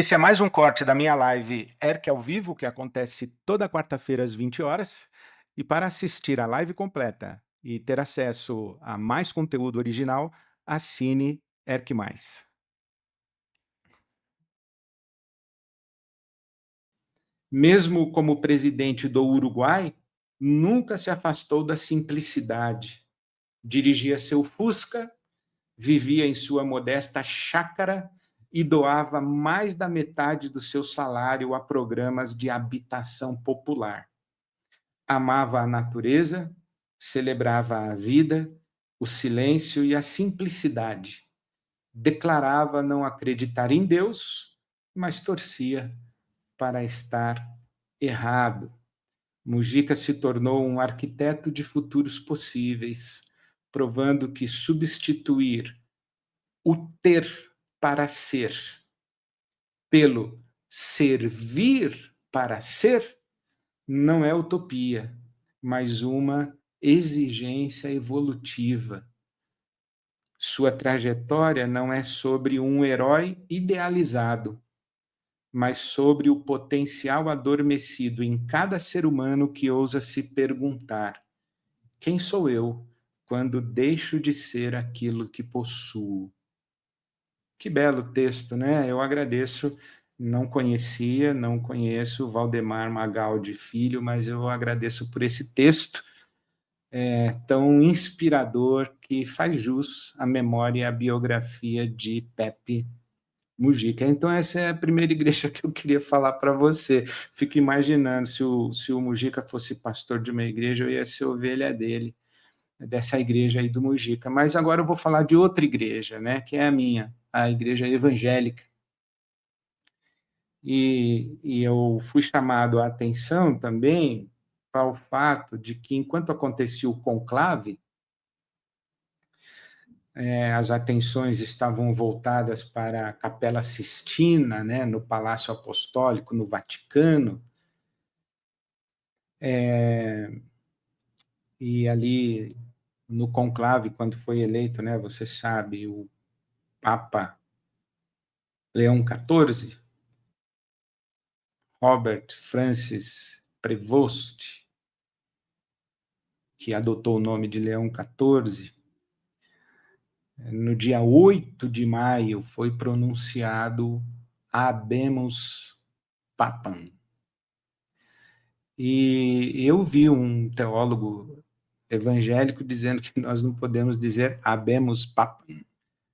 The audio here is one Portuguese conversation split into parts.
Esse é mais um corte da minha live ERC ao vivo, que acontece toda quarta-feira às 20 horas. E para assistir a live completa e ter acesso a mais conteúdo original, assine ERC+. Mesmo como presidente do Uruguai, nunca se afastou da simplicidade. Dirigia seu Fusca, vivia em sua modesta chácara e doava mais da metade do seu salário a programas de habitação popular. Amava a natureza, celebrava a vida, o silêncio e a simplicidade. Declarava não acreditar em Deus, mas torcia para estar errado. Mujica se tornou um arquiteto de futuros possíveis, provando que substituir o ter para ser pelo servir para ser não é utopia, mas uma exigência evolutiva. Sua trajetória não é sobre um herói idealizado, mas sobre o potencial adormecido em cada ser humano que ousa se perguntar: quem sou eu quando deixo de ser aquilo que possuo? Que belo texto, né? Eu agradeço. Não conhecia, não conheço Valdemar Magaldi Filho, mas eu agradeço por esse texto tão inspirador que faz jus à memória e à biografia de Pepe Mujica. Então, essa é a primeira igreja que eu queria falar para você. Fico imaginando, se o Mujica fosse pastor de uma igreja, eu ia ser ovelha dele, dessa igreja aí do Mujica. Mas agora eu vou falar de outra igreja, né, que é a minha, a igreja evangélica. E eu fui chamado a atenção também para o fato de que, enquanto acontecia o conclave, as atenções estavam voltadas para a Capela Sistina, né, no Palácio Apostólico, no Vaticano, e ali no conclave, quando foi eleito, né, você sabe, o Papa Leão XIV, Robert Francis Prevost, que adotou o nome de Leão XIV, no dia 8 de maio foi pronunciado Habemus Papam. E eu vi um teólogo evangélico dizendo que nós não podemos dizer Habemus Papam,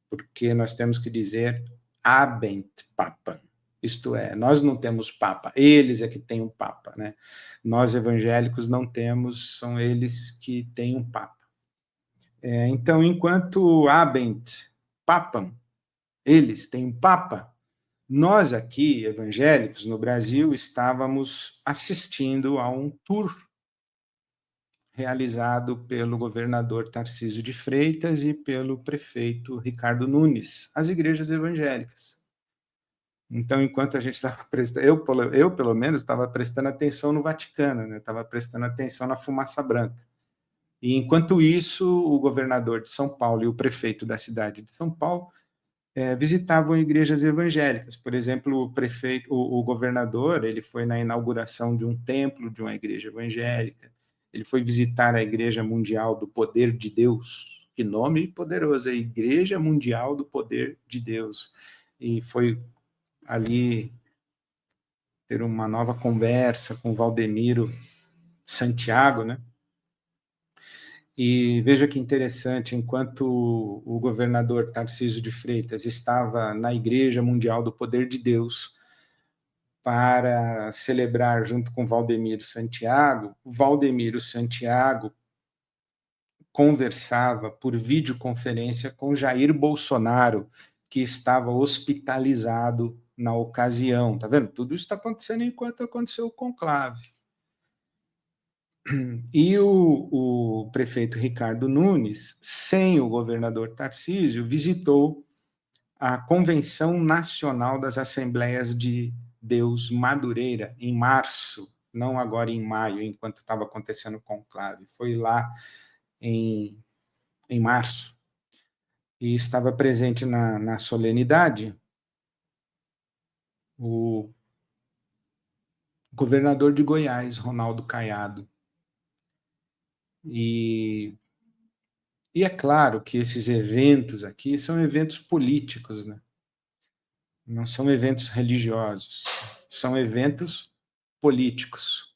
porque nós temos que dizer Habent Papam. Isto é, nós não temos Papa, eles é que têm um Papa, né? Nós evangélicos não temos, são eles que têm um Papa. Então, enquanto Habent Papam, eles têm um Papa, nós aqui, evangélicos, no Brasil, estávamos assistindo a um tour realizado pelo governador Tarcísio de Freitas e pelo prefeito Ricardo Nunes, as igrejas evangélicas. Então, enquanto a gente estava prestando, eu pelo menos estava prestando atenção no Vaticano, né? Estava prestando atenção na fumaça branca. E enquanto isso, o governador de São Paulo e o prefeito da cidade de São Paulo visitavam igrejas evangélicas. Por exemplo, o governador, ele foi na inauguração de um templo de uma igreja evangélica. Ele foi visitar a Igreja Mundial do Poder de Deus. Que nome poderoso, a Igreja Mundial do Poder de Deus. E foi ali ter uma nova conversa com Valdemiro Santiago, né? E veja que interessante, enquanto o governador Tarcísio de Freitas estava na Igreja Mundial do Poder de Deus para celebrar junto com Valdemiro Santiago conversava por videoconferência com Jair Bolsonaro, que estava hospitalizado na ocasião. Tá vendo? Tudo isso está acontecendo enquanto aconteceu o conclave. E o prefeito Ricardo Nunes, sem o governador Tarcísio, visitou a Convenção Nacional das Assembleias de Deus Madureira, em março, não agora em maio, enquanto estava acontecendo o conclave. Foi lá em março. E estava presente na solenidade o governador de Goiás, Ronaldo Caiado. E é claro que esses eventos aqui são eventos políticos, né? Não são eventos religiosos, são eventos políticos.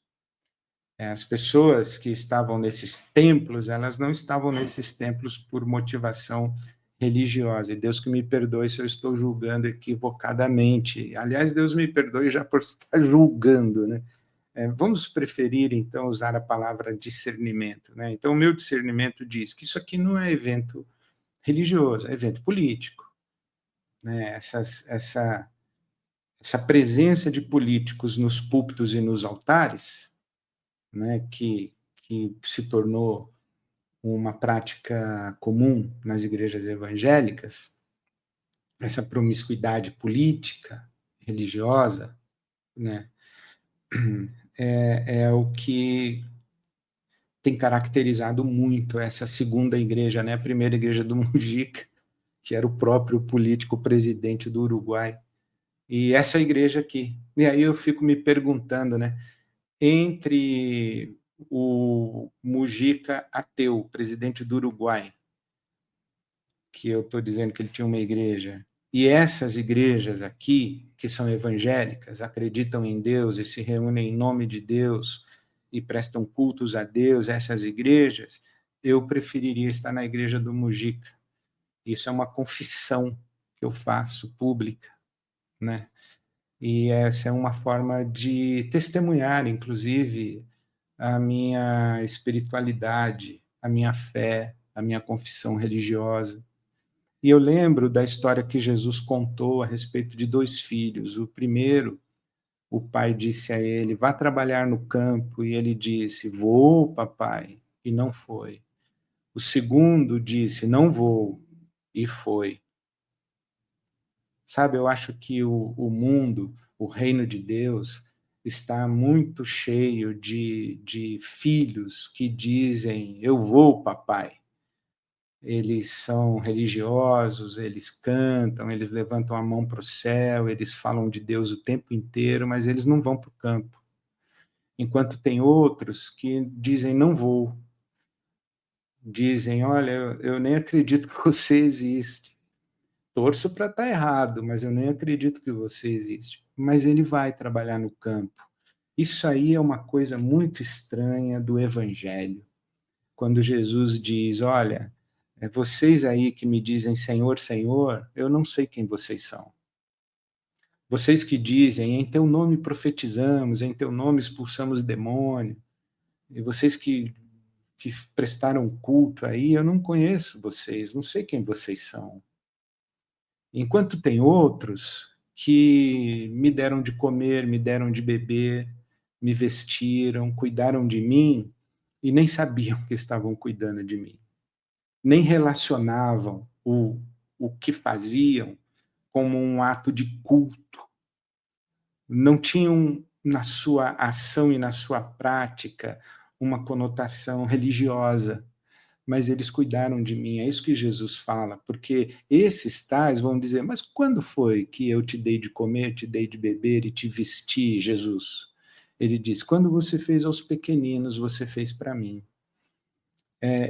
As pessoas que estavam nesses templos, elas não estavam nesses templos por motivação religiosa. E Deus que me perdoe se eu estou julgando equivocadamente. Aliás, Deus me perdoe já por estar julgando, né? Vamos preferir, então, usar a palavra discernimento, né? Então, o meu discernimento diz que isso aqui não é evento religioso, é evento político, né? Essa presença de políticos nos púlpitos e nos altares, né, que se tornou uma prática comum nas igrejas evangélicas, essa promiscuidade política, religiosa, né, é o que tem caracterizado muito essa segunda igreja, né, a primeira igreja do Mujica, que era o próprio político presidente do Uruguai, e essa igreja aqui. E aí eu fico me perguntando, né, entre o Mujica ateu, presidente do Uruguai, que eu estou dizendo que ele tinha uma igreja, e essas igrejas aqui, que são evangélicas, acreditam em Deus e se reúnem em nome de Deus e prestam cultos a Deus, essas igrejas, eu preferiria estar na igreja do Mujica. Isso é uma confissão que eu faço pública, né? E essa é uma forma de testemunhar, inclusive, a minha espiritualidade, a minha fé, a minha confissão religiosa. E eu lembro da história que Jesus contou a respeito de dois filhos. O primeiro, o pai disse a ele: vá trabalhar no campo, e ele disse: vou, papai, e não foi. O segundo disse: não vou, e foi. Sabe, eu acho que o mundo, o reino de Deus, está muito cheio de filhos que dizem: eu vou, papai. Eles são religiosos, eles cantam, eles levantam a mão para o céu, eles falam de Deus o tempo inteiro, mas eles não vão para o campo. Enquanto tem outros que dizem: não vou. Dizem: olha, eu nem acredito que você existe. Torço para estar errado, mas eu nem acredito que você existe. Mas ele vai trabalhar no campo. Isso aí é uma coisa muito estranha do Evangelho. Quando Jesus diz: olha, vocês aí que me dizem Senhor, Senhor, eu não sei quem vocês são. Vocês que dizem, em teu nome profetizamos, em teu nome expulsamos demônio, e vocês que prestaram culto aí, eu não conheço vocês, não sei quem vocês são. Enquanto tem outros que me deram de comer, me deram de beber, me vestiram, cuidaram de mim e nem sabiam que estavam cuidando de mim. Nem relacionavam o que faziam como um ato de culto. Não tinham na sua ação e na sua prática uma conotação religiosa, mas eles cuidaram de mim. É isso que Jesus fala, porque esses tais vão dizer: mas quando foi que eu te dei de comer, te dei de beber e te vesti, Jesus? Ele diz: quando você fez aos pequeninos, você fez para mim.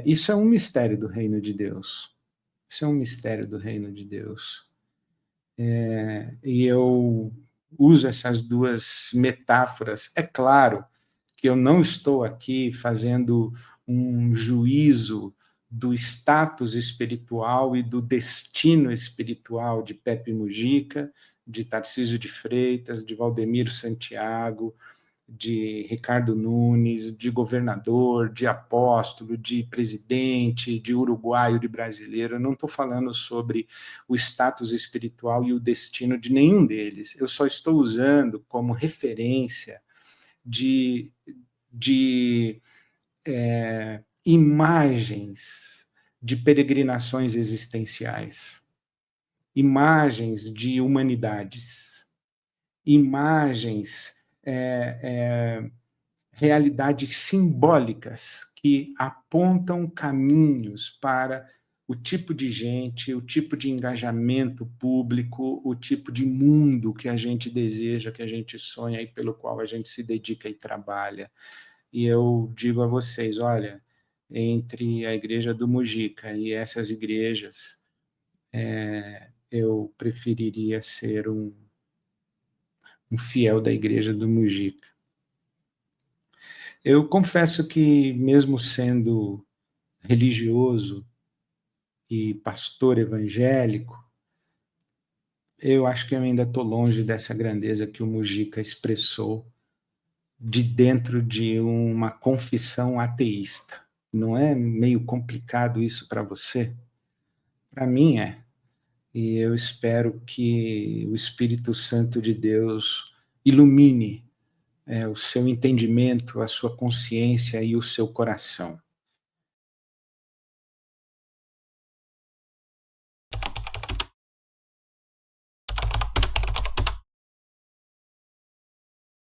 Isso é um mistério do reino de Deus. Isso é um mistério do reino de Deus. E eu uso essas duas metáforas. É claro que eu não estou aqui fazendo um juízo do status espiritual e do destino espiritual de Pepe Mujica, de Tarcísio de Freitas, de Valdemiro Santiago, de Ricardo Nunes, de governador, de apóstolo, de presidente, de uruguaio, de brasileiro. Eu não estou falando sobre o status espiritual e o destino de nenhum deles. Eu só estou usando como referência de imagens de peregrinações existenciais, imagens de humanidades, imagens, realidades simbólicas que apontam caminhos para o tipo de gente, o tipo de engajamento público, o tipo de mundo que a gente deseja, que a gente sonha e pelo qual a gente se dedica e trabalha. E eu digo a vocês, olha, entre a igreja do Mujica e essas igrejas, eu preferiria ser um fiel da igreja do Mujica. Eu confesso que, mesmo sendo religioso e pastor evangélico, eu acho que eu ainda estou longe dessa grandeza que o Mujica expressou de dentro de uma confissão ateísta. Não é meio complicado isso para você? Para mim é. E eu espero que o Espírito Santo de Deus ilumine o seu entendimento, a sua consciência e o seu coração.